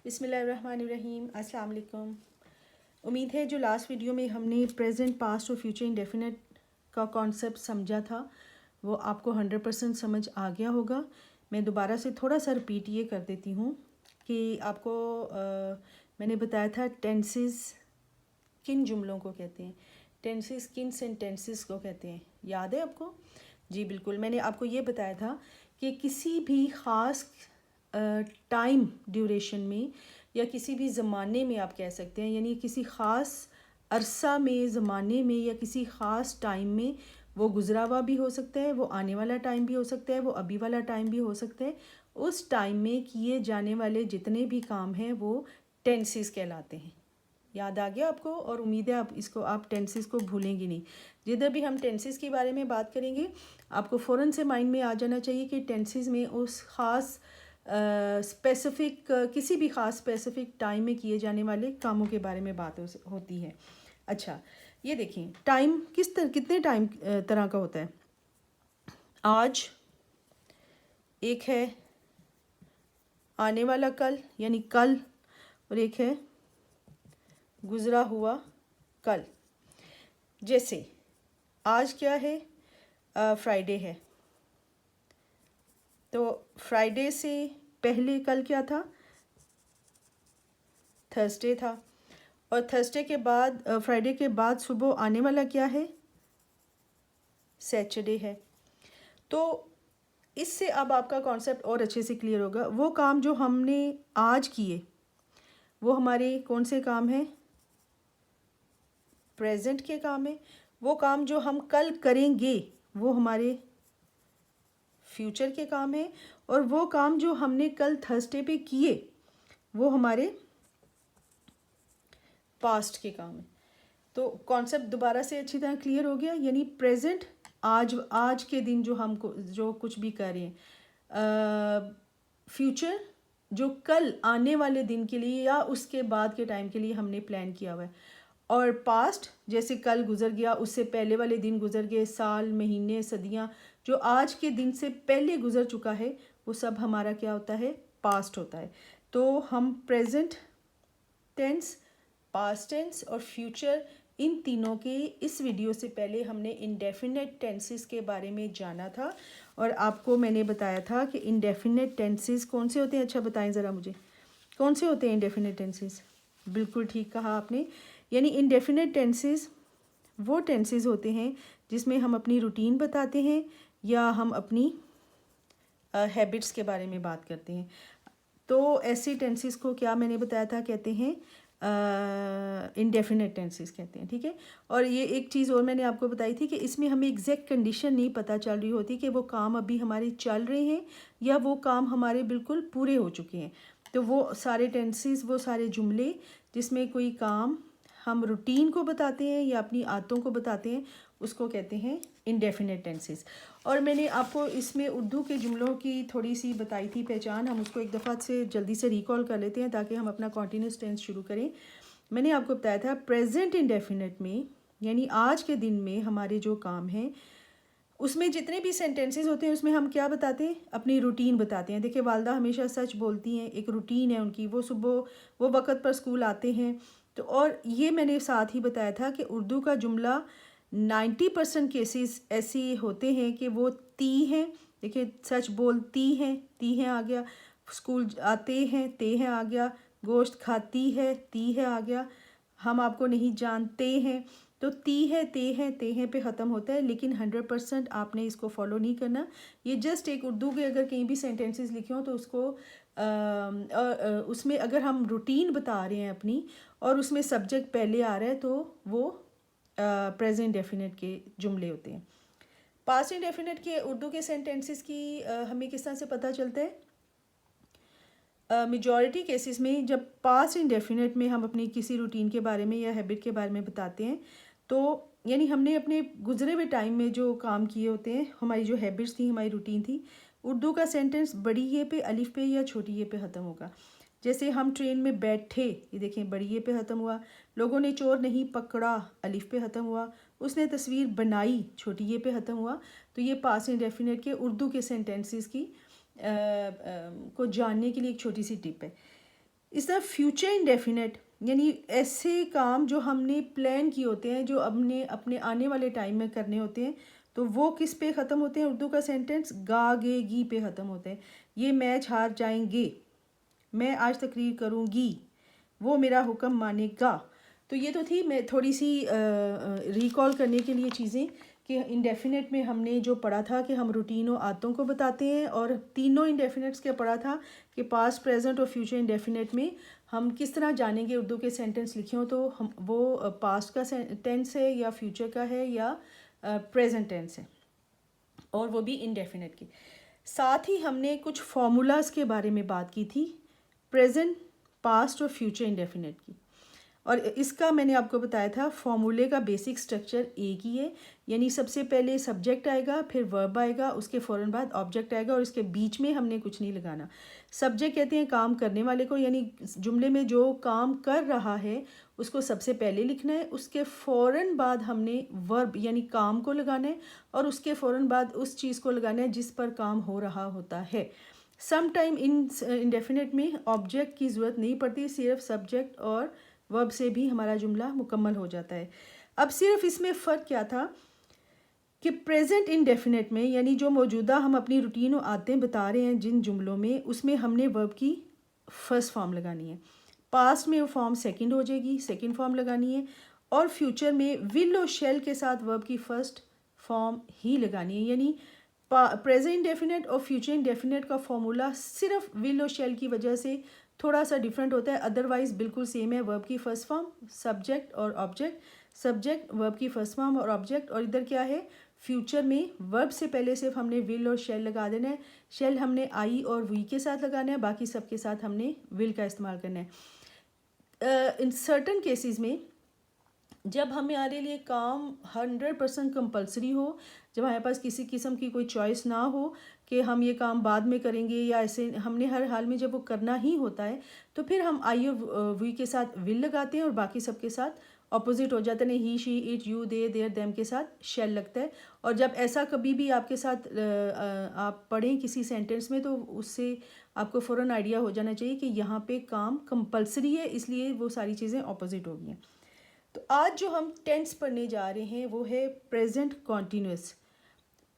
बिस्मिल्लाहिर्रहमानिर्रहीम, अस्सलाम वालेकुम। उम्मीद है जो लास्ट वीडियो में हमने प्रेजेंट, पास्ट और फ्यूचर इंडेफिनिट का कॉन्सेप्ट समझा था वो आपको 100% समझ आ गया होगा। मैं दोबारा से थोड़ा सा रिपीट ये कर देती हूँ कि आपको मैंने बताया था टेंसेस किन जुमलों को कहते हैं, टेंसेस किन सेंटेंसेस को कहते हैं, याद है आपको? जी बिल्कुल। मैंने आपको ये बताया था कि किसी भी ख़ास टाइम ड्यूरेशन में या किसी भी ज़माने में आप कह सकते हैं, यानी किसी ख़ास अरसा में, ज़माने में या किसी ख़ास टाइम में, वो गुज़रा हुआ भी हो सकता है, वो आने वाला टाइम भी हो सकता है, वो अभी वाला टाइम भी हो सकता है। उस टाइम में किए जाने वाले जितने भी काम हैं वो टेंसेस कहलाते हैं। याद आ गया आपको? और उम्मीद है आप टेंसेस को भूलेंगे नहीं। जिधर भी हम टेंसेस के बारे में बात करेंगे आपको फ़ौरन से माइंड में आ जाना चाहिए कि टेंसेस में उस ख़ास स्पेसिफ़िक किसी भी ख़ास स्पेसिफ़िक टाइम में किए जाने वाले कामों के बारे में बात होती है। अच्छा, ये देखिए टाइम कितने टाइम तरह का होता है। आज एक है, आने वाला कल यानी कल, और एक है गुज़रा हुआ कल। जैसे आज क्या है, फ्राइडे है, तो फ्राइडे से पहले कल क्या था, थर्सडे था, और थर्सडे के बाद फ्राइडे के बाद सुबह आने वाला क्या है, सैटरडे है। तो इससे अब आपका कॉन्सेप्ट और अच्छे से क्लियर होगा। वो काम जो हमने आज किए वो हमारे कौन से काम हैं, प्रेजेंट के काम है। वो काम जो हम कल करेंगे वो हमारे फ्यूचर के काम है, और वो काम जो हमने कल थर्सडे पे किए वो हमारे पास्ट के काम है। तो कॉन्सेप्ट दोबारा से अच्छी तरह क्लियर हो गया। यानी प्रेजेंट आज के दिन जो कुछ भी कर रहे हैं, फ्यूचर जो कल आने वाले दिन के लिए या उसके बाद के टाइम के लिए हमने प्लान किया हुआ है, और पास्ट जैसे कल गुजर गया, उससे पहले वाले दिन गुजर गए, साल, महीने, सदियां जो आज के दिन से पहले गुजर चुका है वो सब हमारा क्या होता है, पास्ट होता है। तो हम प्रेजेंट टेंस, पास्ट टेंस और फ्यूचर, इन तीनों के इस वीडियो से पहले हमने इंडेफिनेट टेंसेस के बारे में जाना था, और आपको मैंने बताया था कि इंडेफिनेट टेंसेस कौन से होते हैं। अच्छा बताएं ज़रा मुझे, कौन से होते हैं इंडेफिनेट टेंसेस? बिल्कुल ठीक कहा आपने। यानी इंडेफिनेट टेंसेस वो टेंसेस होते हैं जिसमें हम अपनी रूटीन बताते हैं या हम अपनी हैबिट्स के बारे में बात करते हैं। तो ऐसे टेंसेस को क्या मैंने बताया था, कहते हैं इंडेफिनेट टेंसेस कहते हैं, ठीक है। और ये एक चीज़ और मैंने आपको बताई थी कि इसमें हमें एग्जैक्ट कंडीशन नहीं पता चल रही होती कि वो काम अभी हमारे चल रहे हैं या वो काम हमारे बिल्कुल पूरे हो चुके हैं। तो वो सारे टेंसेस, वो सारे जुमले जिसमें कोई काम हम रूटीन को बताते हैं या अपनी आदतों को बताते हैं उसको कहते हैं इंडेफिनेट टेंसेस। और मैंने आपको इसमें उर्दू के जुमलों की थोड़ी सी बताई थी पहचान। हम उसको एक दफ़ा से जल्दी से रिकॉल कर लेते हैं ताकि हम अपना कॉन्टीन्यूस टेंस शुरू करें। मैंने आपको बताया था प्रेजेंट इंडेफिनेट में, यानी आज के दिन में हमारे जो काम हैं उसमें जितने भी सेंटेंसेस होते हैं उसमें हम क्या बताते हैं, अपनी रूटीन बताते हैं। देखिए वालदा हमेशा सच बोलती हैं, एक रूटीन है उनकी, वो सुबह वो वक़्त पर स्कूल आते हैं। तो और ये मैंने साथ ही बताया था कि उर्दू का जुमला 90% केसेस ऐसे होते हैं कि वो ती हैं। देखिए सच बोलती हैं, ती हैं आ गया, स्कूल आते हैं, ते हैं आ गया, गोश्त खाती है, ती है आ गया, हम आपको नहीं जानते हैं, तो ती है, ते हैं पे ख़त्म होता है। लेकिन 100% आपने इसको फॉलो नहीं करना। ये जस्ट एक उर्दू के अगर कहीं भी सेंटेंसेस लिखे हों तो उसको उसमें अगर हम रूटीन बता रहे हैं अपनी और उसमें सब्जेक्ट पहले आ रहा है तो वो प्रेजेंट डेफिनेट के जुमले होते हैं। पास्ट इंडेफिनेट के उर्दू के सेंटेंसेस की हमें किस तरह से पता चलता है? मेजॉरिटी केसेस में जब पास्ट इंडेफिनेट में हम अपनी किसी रूटीन के बारे में या हैबिट के बारे में बताते हैं तो यानी हमने अपने गुजरे हुए टाइम में जो काम किए होते हैं, हमारी जो हैबिट्स थी, हमारी रूटीन थी, उर्दू का सेंटेंस बड़ी ये पे, अलिफ पे या छोटी ये पे ख़त्म होगा। जैसे हम ट्रेन में बैठे, ये देखें बड़ी ये पे ख़त्म हुआ। लोगों ने चोर नहीं पकड़ा, अलिफ पे ख़त्म हुआ। उसने तस्वीर बनाई, छोटी ये पे ख़त्म हुआ। तो ये पास्ट इंडेफिनेट के उर्दू के सेंटेंसेस की को जानने के लिए एक छोटी सी टिप है। इस तरह फ्यूचर इंडेफिनेट यानी ऐसे काम जो हमने प्लान किए होते हैं, जो हमने अपने आने वाले टाइम में करने होते हैं, तो वो किस पे ख़त्म होते हैं? उर्दू का सेंटेंस गा गे गी पे ख़त्म होते हैं। ये मैच हार जाएंगे, मैं आज तकरीर करूँगी, वो मेरा हुक्म मानेगा। तो ये तो थी मैं थोड़ी सी रिकॉल करने के लिए चीज़ें कि इंडेफिनेट में हमने जो पढ़ा था कि हम रूटीन और आदतों को बताते हैं, और तीनों इंडेफिनेट्स के पढ़ा था कि पास्ट, प्रेजेंट और फ्यूचर इंडेफिनेट में हम किस तरह जानेंगे उर्दू के सेंटेंस लिखे हो तो हम वो पास्ट का टेंस है या फ्यूचर का है या प्रेजेंट टेंस है, और वो भी इंडेफिनेट की। साथ ही हमने कुछ फार्मूलाज के बारे में बात की थी, प्रेजेंट, पास्ट और फ्यूचर इंडेफिनेट की। और इसका मैंने आपको बताया था फॉर्मूले का बेसिक स्ट्रक्चर एक ही है, यानी सबसे पहले सब्जेक्ट आएगा, फिर वर्ब आएगा, उसके फ़ौरन बाद ऑब्जेक्ट आएगा, और इसके बीच में हमने कुछ नहीं लगाना। सब्जेक्ट कहते हैं काम करने वाले को, यानी जुमले में जो काम कर रहा है उसको सबसे पहले लिखना है, उसके फ़ौरन बाद हमने वर्ब यानी काम को लगाना है, और उसके फ़ौरन बाद उस चीज़ को लगाना है जिस पर काम हो रहा होता है। सम टाइम इंडेफिनेट में ऑब्जेक्ट की ज़रूरत नहीं पड़ती, सिर्फ सब्जेक्ट और वर्ब से भी हमारा जुमला मुकम्मल हो जाता है। अब सिर्फ इसमें फ़र्क क्या था कि प्रेजेंट इंडेफिनेट में यानी जो मौजूदा हम अपनी रूटीन और आदतें बता रहे हैं जिन जुमलों में, उसमें हमने वर्ब की फर्स्ट फॉर्म लगानी है, पास्ट में वो फॉर्म सेकंड हो जाएगी, सेकंड फॉर्म लगानी है, और फ्यूचर में विल और शेल के साथ वर्ब की फर्स्ट फॉर्म ही लगानी है। यानी प्रेजेंट इंडेफिनेट और फ्यूचर इंडेफिनेट का फॉर्मूला सिर्फ विल और शेल की वजह से थोड़ा सा डिफरेंट होता है, अदरवाइज बिल्कुल सेम है। वर्ब की फर्स्ट फॉर्म सब्जेक्ट और ऑब्जेक्ट, सब्जेक्ट वर्ब की फर्स्ट फॉर्म और ऑब्जेक्ट, और इधर क्या है फ्यूचर में वर्ब से पहले सिर्फ हमने विल और शेल लगा देना है। शेल हमने आई और वी के साथ लगाना है, बाकी सब के साथ हमने विल का इस्तेमाल करना है। इन सर्टन केसेस में जब हमारे लिए काम 100% कंपलसरी हो, जब हमारे पास किसी किस्म की कोई चॉइस ना हो कि हम ये काम बाद में करेंगे या ऐसे, हमने हर हाल में जब वो करना ही होता है, तो फिर हम आई और वी के साथ विल लगाते हैं और बाकी सब के साथ अपोजिट हो जाते हैं। He, she, it, you, they, there, them के साथ शेल लगता है। और जब ऐसा कभी भी आपके साथ आप पढ़ें किसी सेंटेंस में, तो उससे आपको फ़ौरन आइडिया हो जाना चाहिए कि यहाँ पे काम कंपलसरी है, इसलिए वो सारी चीज़ें अपोजिट हो गई हैं। तो आज जो हम टेंस पढ़ने जा रहे हैं वो है present continuous,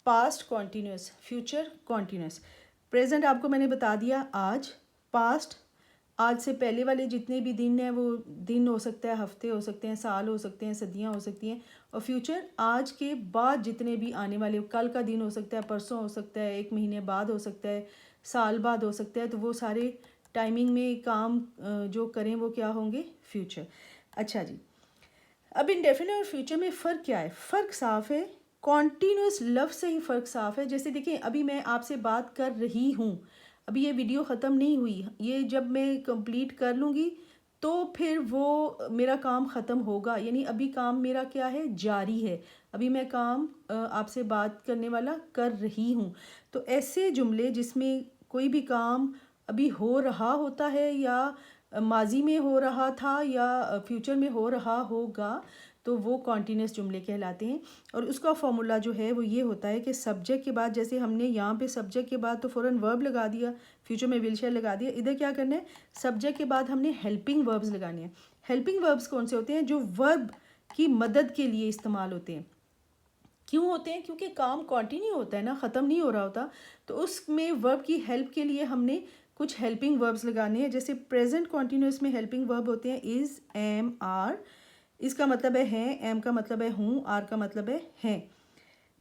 past continuous, future continuous. Present आपको मैंने बता दिया आज, पास्ट आज से पहले वाले जितने भी दिन हैं वो दिन हो सकता है, हफ्ते हो सकते हैं, साल हो सकते हैं, सदियां हो सकती हैं, और फ्यूचर आज के बाद जितने भी आने वाले, कल का दिन हो सकता है, परसों हो सकता है, एक महीने बाद हो सकता है, साल बाद हो सकता है, तो वो सारे टाइमिंग में काम जो करें वो क्या होंगे, फ्यूचर। अच्छा जी, अब इंडेफिनिट और फ्यूचर में फ़र्क क्या है? फ़र्क साफ है, कॉन्टीन्यूस लफ्ज़ से ही फ़र्क साफ है। जैसे देखिए अभी मैं आपसे बात कर रही हूँ, अभी ये वीडियो ख़त्म नहीं हुई, ये जब मैं कंप्लीट कर लूँगी तो फिर वो मेरा काम ख़त्म होगा, यानी अभी काम मेरा क्या है, जारी है। अभी मैं काम आपसे बात करने वाला कर रही हूँ। तो ऐसे जुमले जिसमें कोई भी काम अभी हो रहा होता है या माजी में हो रहा था या फ्यूचर में हो रहा होगा, तो वो कॉन्टीन्यूस जुमले कहलाते हैं। और उसका फॉर्मूला जो है वो ये होता है कि सब्जेक्ट के बाद, जैसे हमने यहाँ पे सब्जेक्ट के बाद तो फ़ौरन वर्ब लगा दिया, फ्यूचर में विल शेल लगा दिया, इधर क्या करना है, सब्जेक्ट के बाद हमने हेल्पिंग वर्ब्स लगाने हैं। हेल्पिंग वर्ब्स कौन से होते हैं? जो वर्ब की मदद के लिए इस्तेमाल होते हैं। क्यों होते हैं? क्योंकि काम कंटिन्यू होता है ना, ख़त्म नहीं हो रहा होता, तो उसमें वर्ब की हेल्प के लिए हमने कुछ हेल्पिंग वर्ब्स लगाने हैं। जैसे प्रेजेंट कॉन्टीन्यूस में हेल्पिंग वर्ब होते हैं इज़, एम, आर। इसका मतलब है एम का मतलब है हूँ, आर का मतलब है हैं।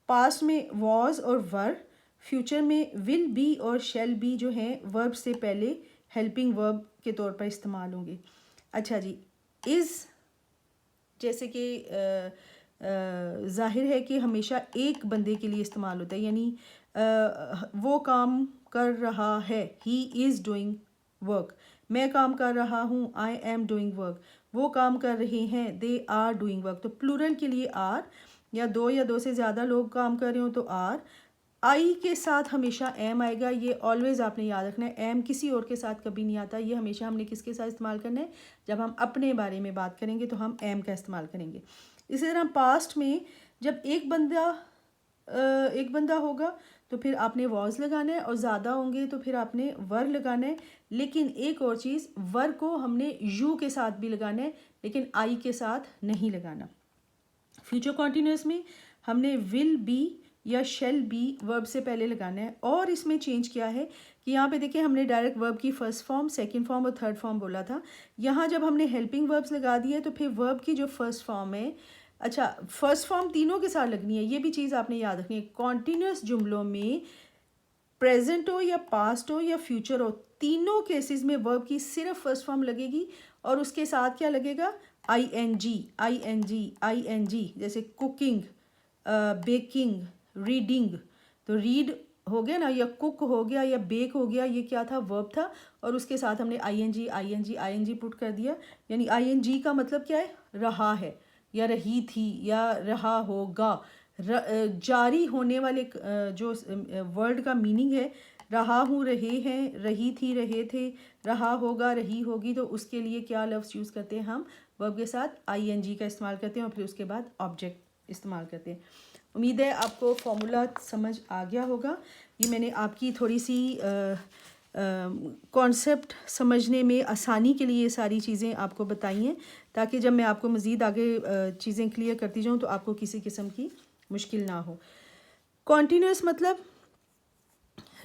पास्ट में वॉज और वर, फ्यूचर में विल बी और शेल बी जो हैं वर्ब से पहले हेल्पिंग वर्ब के तौर पर इस्तेमाल होंगे। अच्छा जी, इज़ जैसे कि ज़ाहिर है कि हमेशा एक बंदे के लिए इस्तेमाल होता है, यानी वो काम कर रहा है, ही इज़ डूइंग वर्क। मैं काम कर रहा हूँ, आई एम डूइंग वर्क। वो काम कर रहे हैं, दे आर डूइंग वर्क। तो प्लूरल के लिए आर, या दो से ज़्यादा लोग काम कर रहे हो तो आर। आई के साथ हमेशा एम आएगा, ये ऑलवेज़ आपने याद रखना है। एम किसी और के साथ कभी नहीं आता, ये हमेशा हमने किसके साथ इस्तेमाल करना है, जब हम अपने बारे में बात करेंगे तो हम एम का इस्तेमाल करेंगे। इसी तरह पास्ट में जब एक बंदा होगा तो फिर आपने वॉज लगाना है, और ज़्यादा होंगे तो फिर आपने वर लगाना है। लेकिन एक और चीज़, वर को हमने यू के साथ भी लगाना है, लेकिन आई के साथ नहीं लगाना। फ्यूचर कॉन्टिन्यूस में हमने विल बी या शेल बी वर्ब से पहले लगाना है। और इसमें चेंज किया है कि यहाँ पे देखिए, हमने डायरेक्ट वर्ब की फर्स्ट फॉर्म, सेकंड फॉर्म और थर्ड फॉर्म बोला था। यहाँ जब हमने हेल्पिंग वर्ब्स लगा दिए तो फिर वर्ब की जो फर्स्ट फॉर्म है, अच्छा फर्स्ट फॉर्म तीनों के साथ लगनी है, ये भी चीज़ आपने याद रखनी है। कॉन्टिन्यूस जुमलों में प्रेजेंट हो या पास्ट हो या फ्यूचर हो, तीनों केसेस में वर्ब की सिर्फ फर्स्ट फॉर्म लगेगी, और उसके साथ क्या लगेगा, I N G, I N G, I N G. जैसे कुकिंग, बेकिंग, रीडिंग, तो रीड हो गया ना, या कुक हो गया, या बेक हो गया, ये क्या था, वर्ब था, और उसके साथ हमने I N G, I N G, I N G put कर दिया। यानी आई एन जी का मतलब क्या है, रहा है, या रही थी, या रहा होगा। जारी होने वाले जो वर्ड का मीनिंग है, रहा हूँ, रहे हैं, रही थी, रहे थे, रहा होगा, रही होगी, तो उसके लिए क्या लफ्ज़ यूज़ करते हैं हम, वर्ब के साथ आई एन जी का इस्तेमाल करते हैं, और फिर उसके बाद ऑब्जेक्ट इस्तेमाल करते हैं। उम्मीद है आपको फॉर्मूला समझ आ गया होगा। ये मैंने आपकी थोड़ी सी कॉन्सेप्ट समझने में आसानी के लिए ये सारी चीज़ें आपको बताई हैं, ताकि जब मैं आपको मज़ीद आगे चीज़ें क्लियर करती जाऊँ तो आपको किसी किस्म की मुश्किल ना हो। कॉन्टीन्यूस मतलब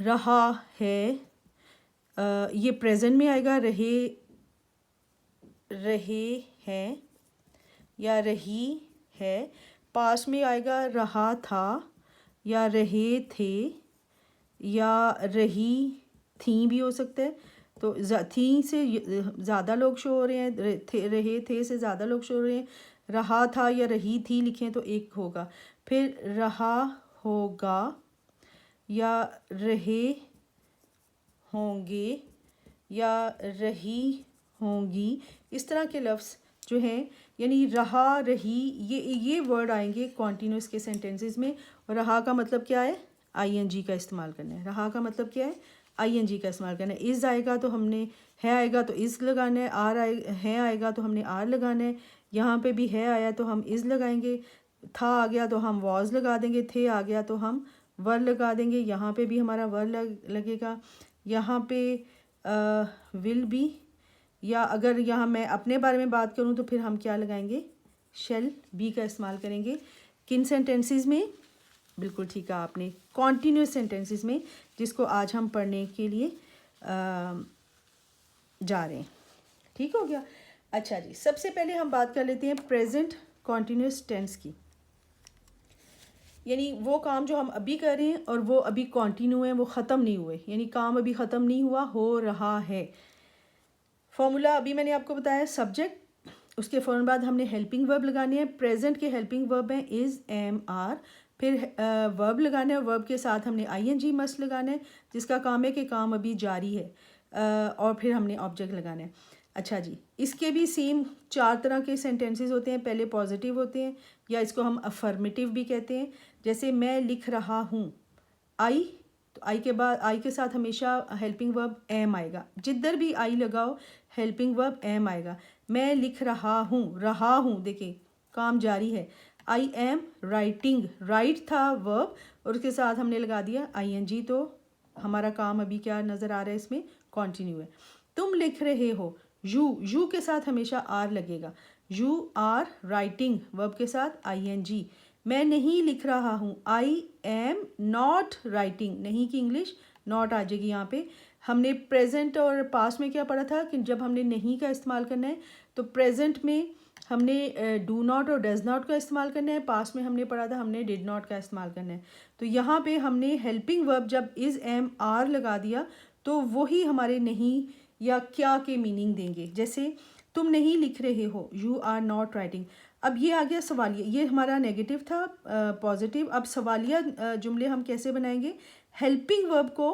रहा है, ये प्रेजेंट में आएगा, रहे हैं या रही है। पास्ट में आएगा रहा था या रहे थे या रही थी भी हो सकता है। तो थी से ज़्यादा लोग शो हो रहे हैं, रहे थे से ज़्यादा लोग शो हो रहे हैं। रहा था या रही थी लिखें तो एक होगा। फिर रहा होगा या रहे होंगे या रही होंगी, इस तरह के लफ्ज़ जो हैं, यानी रहा, रही, ये वर्ड आएंगे कॉन्टीन्यूस के सेंटेंसेस में। और रहा का मतलब क्या है, आई एन जी का इस्तेमाल करना है। रहा का मतलब क्या है, आई एन जी का इस्तेमाल करना है। इज़ आएगा तो हमने, है आएगा तो इज़ लगाना है, है आएगा तो हमने आर लगाना है। यहाँ पे भी है आया तो हम इज़ लगाएंगे, था आ गया तो हम वॉज लगा देंगे, थे आ गया तो हम वर लगा देंगे। यहाँ पे भी हमारा वर लगेगा। यहाँ पे विल बी, या अगर यहाँ मैं अपने बारे में बात करूँ तो फिर हम क्या लगाएंगे, शेल बी का इस्तेमाल करेंगे। किन सेंटेंसेस में, बिल्कुल ठीक है आपने, कॉन्टीन्यूस सेंटेंसेस में, जिसको आज हम पढ़ने के लिए जा रहे हैं। ठीक हो गया। अच्छा जी, सबसे पहले हम बात कर लेते हैं प्रेजेंट कॉन्टीन्यूस टेंस की, यानी वो काम जो हम अभी कर रहे हैं और वो अभी कॉन्टिन्यू है, वो ख़त्म नहीं हुए, यानी काम अभी ख़त्म नहीं हुआ, हो रहा है। फॉर्मूला अभी मैंने आपको बताया, सब्जेक्ट, उसके फ़ौरन बाद हमने हेल्पिंग वर्ब लगाने हैं। प्रेजेंट के हेल्पिंग वर्ब हैं इज़, एम, आर। फिर वर्ब लगाना है, और वर्ब के साथ हमने आई एन जी मस्ट लगाना है, जिसका काम है कि काम अभी जारी है। और फिर हमने ऑब्जेक्ट लगाना है। अच्छा जी, इसके भी सेम 4 तरह के सेंटेंसेस होते हैं। पहले पॉजिटिव होते हैं, या इसको हम अफर्मेटिव भी कहते हैं। जैसे मैं लिख रहा हूँ, आई, तो आई के बाद, आई के साथ हमेशा हेल्पिंग वर्ब एम आएगा। जिधर भी आई लगाओ हेल्पिंग वर्ब एम आएगा। मैं लिख रहा हूँ, देखिए काम जारी है। आई एम राइटिंग, राइट था वर्ब, और उसके साथ हमने लगा दिया आई एन जी, तो हमारा काम अभी क्या नज़र आ रहा है, इसमें कॉन्टिन्यू है। तुम लिख रहे हो, यू के साथ हमेशा आर लगेगा। यू आर राइटिंग, वर्ब के साथ आई एन जी। मैं नहीं लिख रहा हूँ, आई एम नॉट राइटिंग, नहीं की इंग्लिश नॉट आ जाएगी यहाँ पे। हमने प्रेजेंट और पास्ट में क्या पढ़ा था कि जब हमने नहीं का इस्तेमाल करना है तो प्रेजेंट में हमने डू नॉट और डज नॉट का इस्तेमाल करना है। पास्ट में हमने पढ़ा था हमने डिड नॉट का इस्तेमाल करना है। तो यहाँ पे हमने हेल्पिंग वर्ब जब इज़, एम, आर लगा दिया तो वही हमारे नहीं या क्या के मीनिंग देंगे। जैसे तुम नहीं लिख रहे हो, यू आर नॉट राइटिंग। अब ये आ गया सवालिया, ये हमारा नेगेटिव था, पॉजिटिव। अब सवालिया जुमले हम कैसे बनाएंगे, हेल्पिंग वर्ब को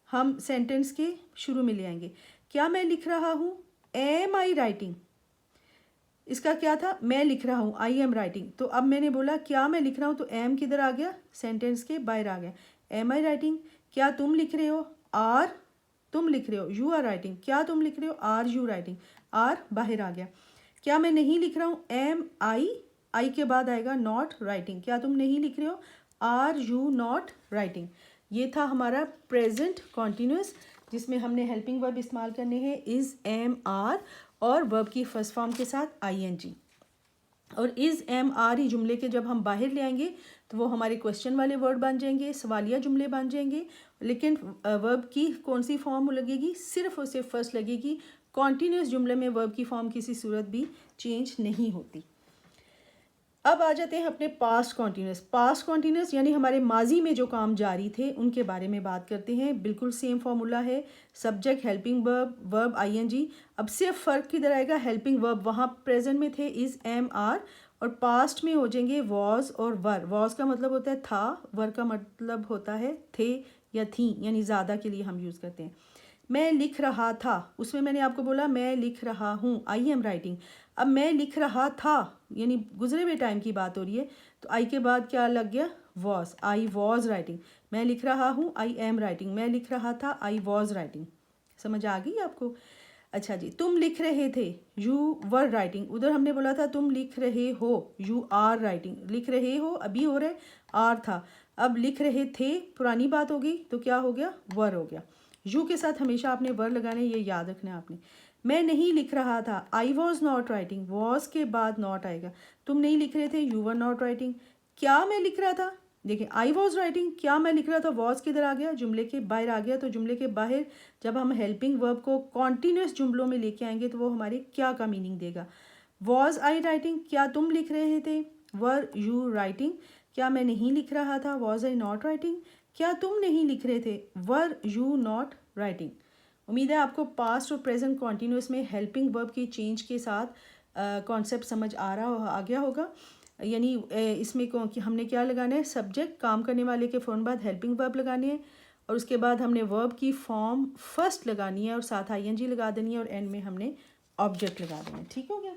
हम सेंटेंस के शुरू में ले आएंगे। क्या मैं लिख रहा हूँ, एम आई राइटिंग, इसका क्या था, मैं लिख रहा हूँ, आई एम राइटिंग। तो अब मैंने बोला क्या मैं लिख रहा हूँ, तो एम किधर आ गया, सेंटेंस के बाहर आ गया, एम आई राइटिंग। क्या तुम लिख रहे हो, आर तुम लिख रहे हो, यू आर राइटिंग। क्या तुम लिख रहे हो, आर यू राइटिंग, आर बाहर आ गया। क्या मैं नहीं लिख रहा हूँ, एम आई के बाद आएगा नॉट राइटिंग। क्या तुम नहीं लिख रहे हो, आर यू नॉट राइटिंग। ये था हमारा प्रेजेंट कॉन्टीन्यूस, जिसमें हमने हेल्पिंग वर्ब इस्तेमाल करने हैं इज़, एम, आर और वर्ब की फर्स्ट फॉर्म के साथ आईएनजी। और इज़, एम, आर ही जुमले के जब हम बाहर ले आएंगे तो वो हमारे क्वेश्चन वाले वर्ड बन जाएंगे, सवालिया जुमले बन जाएंगे। लेकिन वर्ब की कौन सी फॉर्म लगेगी? सिर्फ और सिर्फ फर्स्ट लगेगी। कॉन्टीन्यूस जुमले में वर्ब की फॉर्म किसी सूरत भी चेंज नहीं होती। अब आ जाते हैं अपने पास्ट कॉन्टीन्यूस। पास्ट कॉन्टीन्यूस यानी हमारे माजी में जो काम जारी थे उनके बारे में बात करते हैं। बिल्कुल सेम फार्मूला है, subject helping verb, verb ING. अब सिर्फ फ़र्क किधर आएगा? हेल्पिंग वर्ब वहाँ प्रेजेंट में थे इज़, एम, आर, और पास्ट में हो जाएंगे वॉज और वर। वॉज का मतलब होता है था, वर का मतलब होता है थे या थी, यानी ज़्यादा के लिए हम यूज़ करते हैं। मैं लिख रहा था, उसमें मैंने आपको बोला मैं लिख रहा हूँ, आई एम राइटिंग। अब मैं लिख रहा था यानी गुजरे हुए टाइम की बात हो रही है, तो आई के बाद क्या लग गया? Was, I was writing. मैं लिख रहा हूँ, आई एम राइटिंग। मैं लिख रहा था, आई वॉज राइटिंग। समझ आ गई आपको? अच्छा जी, तुम लिख रहे थे, यू वर राइटिंग। उधर हमने बोला था तुम लिख रहे हो, यू आर राइटिंग। लिख रहे हो अभी हो रहा है, आर था। अब लिख रहे थे पुरानी बात हो गई, तो क्या हो गया? वर हो गया। यू के साथ हमेशा आपने वर लगाने, ये याद रखना है आपने। मैं नहीं लिख रहा था, I was not writing. Was के बाद नॉट आएगा। तुम नहीं लिख रहे थे, यू वर नॉट राइटिंग। क्या मैं लिख रहा था? देखिए, आई वॉज राइटिंग, क्या मैं लिख रहा था, वॉज किधर आ गया? जुमले के बाहर आ गया। तो जुमले के बाहर जब हम हेल्पिंग वर्ब को कॉन्टीन्यूस जुमलों में लेके आएंगे तो वो हमारे क्या का मीनिंग देगा? वॉज आई राइटिंग, क्या तुम लिख रहे थे? वर यू राइटिंग, क्या मैं नहीं लिख रहा था? वॉज आई नॉट राइटिंग, क्या तुम नहीं लिख रहे थे? Were you not writing. उम्मीद है आपको पास्ट और प्रेजेंट कॉन्टीन्यूस में हेल्पिंग वर्ब की चेंज के साथ कॉन्सेप्ट समझ आ गया होगा। यानी इसमें कि हमने क्या लगाना है? सब्जेक्ट, काम करने वाले के फ़ौरन बाद हेल्पिंग वर्ब लगाने हैं, और उसके बाद हमने वर्ब की फॉर्म फर्स्ट लगानी है और साथ आईएनजी लगा देनी है, और एंड में हमने ऑब्जेक्ट लगा देना है। ठीक हो गया?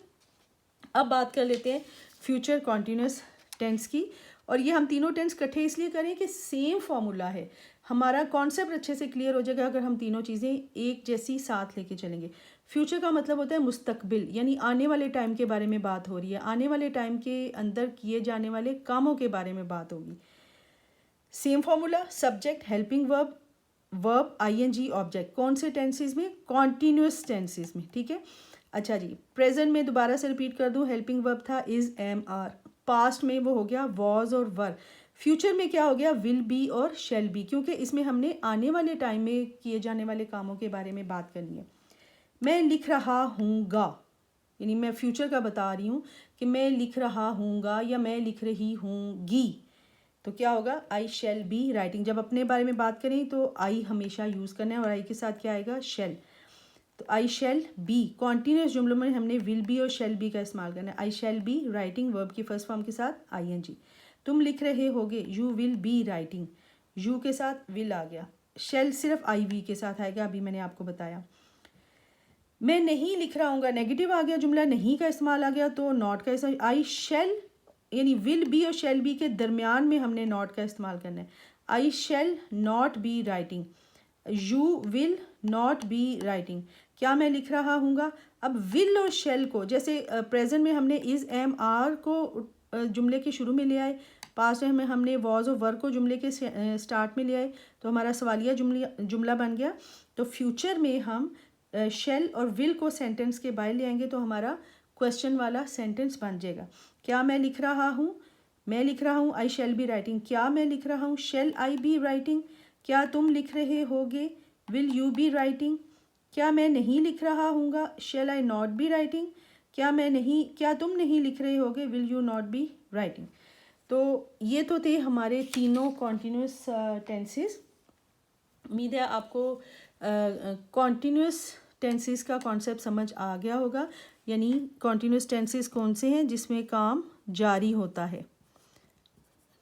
अब बात कर लेते हैं फ्यूचर कॉन्टीन्यूस टेंस की। और ये हम तीनों टेंस इकट्ठे इसलिए करें कि सेम फार्मूला है। हमारा कॉन्सेप्ट अच्छे से क्लियर हो जाएगा अगर हम तीनों चीज़ें एक जैसी साथ लेके चलेंगे। फ्यूचर का मतलब होता है मुस्तकबिल, यानी आने वाले टाइम के बारे में बात हो रही है, आने वाले टाइम के अंदर किए जाने वाले कामों के बारे में बात होगी। Same formula, subject helping verb, verb ING object. कौन से टेंसेस में? कॉन्टीन्यूस टेंसेस में। ठीक है। अच्छा जी, प्रेजेंट में दोबारा से रिपीट कर दूं, हेल्पिंग वर्ब था इज, एम, आर। पास्ट में वो हो गया वॉज और वर। फ्यूचर में क्या हो गया? विल बी और शेल बी, क्योंकि इसमें हमने आने वाले टाइम में किए जाने वाले कामों के बारे में बात करनी है। मैं लिख रहा हूँगा, यानी मैं फ्यूचर का बता रही हूँ कि मैं लिख रहा हूँगा या मैं लिख रही हूँगी, तो क्या होगा? आई शैल बी राइटिंग। जब अपने बारे में बात करें तो आई हमेशा यूज़ करना है, और आई के साथ क्या आएगा? शेल। तो आई शैल बी, कॉन्टीन्यूस जुमलों में हमने विल बी और शेल बी का इस्तेमाल करना है। I shall be writing, verb की फर्स्ट फॉर्म के साथ आईएनजी। तुम लिख रहे होगे, you will be writing. You के साथ विल आ गया। शेल सिर्फ आई वी के साथ आएगा, अभी मैंने आपको बताया। मैं नहीं लिख रहा हूँगा, नेगेटिव आ गया, जुमला नहीं का इस्तेमाल आ गया, तो नॉट का इस्तेमाल। आई शैल, यानी विल बी और शैल बी के दरमियान में हमने नॉट का इस्तेमाल करना है। I shall not be writing, you will not be writing. क्या मैं लिख रहा हूँगा? अब विल और शैल को, जैसे प्रेजेंट में हमने इज़, एम, आर को जुमले के शुरू में ले आए, पास्ट में हमने वॉज और वर को जुमले के स्टार्ट में ले आए, तो हमारा सवालिया जुमला बन गया। तो फ्यूचर में हम शेल और विल को सेंटेंस के बाहर ले आएंगे, तो हमारा क्वेश्चन वाला सेंटेंस बन जाएगा। क्या मैं लिख रहा हूँ? मैं लिख रहा हूँ, आई शैल बी राइटिंग। क्या मैं लिख रहा हूँ? शैल आई बी राइटिंग। क्या तुम लिख रहे होगे? Will you B writing. क्या मैं नहीं लिख रहा हूँगा? शैल आई नॉट बी राइटिंग। क्या तुम नहीं लिख रहे होगे? Will you not be writing. तो ये तो थे हमारे तीनों कॉन्टीन्यूस टेंसेस। उम्मीद है आपको कॉन्टीन्यूस टेंसेस का कॉन्सेप्ट समझ आ गया होगा। यानी कॉन्टीन्यूस टेंसेस कौन से हैं? जिसमें काम जारी होता है।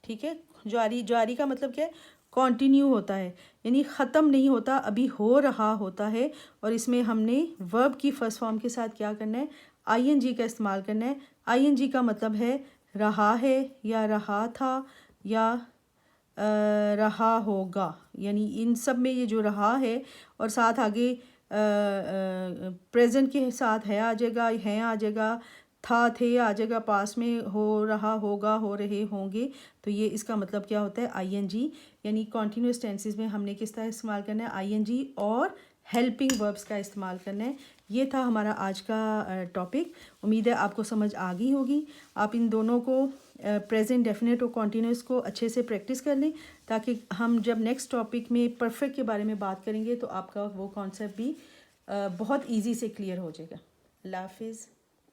ठीक है, जारी का मतलब क्या है? कंटिन्यू होता है, यानी ख़त्म नहीं होता, अभी हो रहा होता है। और इसमें हमने वर्ब की फर्स्ट फॉर्म के साथ क्या करना है? आईएनजी का इस्तेमाल करना है। आईएनजी का मतलब है रहा है, या रहा था, या रहा होगा। यानी इन सब में ये जो रहा है और साथ आगे प्रेजेंट के साथ है आ जाएगा, हैं आ जाएगा, था, थे आ जाएगा, पास में हो रहा, होगा, हो रहे, होंगे, तो ये इसका मतलब क्या होता है आईएनजी। यानी कॉन्टीन्यूस टेंसेस में हमने किस तरह इस्तेमाल करना है आईएनजी और हेल्पिंग वर्ब्स का इस्तेमाल करना है। ये था हमारा आज का टॉपिक। उम्मीद है आपको समझ आ गई होगी। आप इन दोनों को प्रेजेंट डेफिनेट और कॉन्टीन्यूस को अच्छे से प्रैक्टिस कर लें, ताकि हम जब नेक्स्ट टॉपिक में परफेक्ट के बारे में बात करेंगे तो आपका वो कॉन्सेप्ट भी बहुत ईजी से क्लियर हो जाएगा। अल्लाह हाफिज़।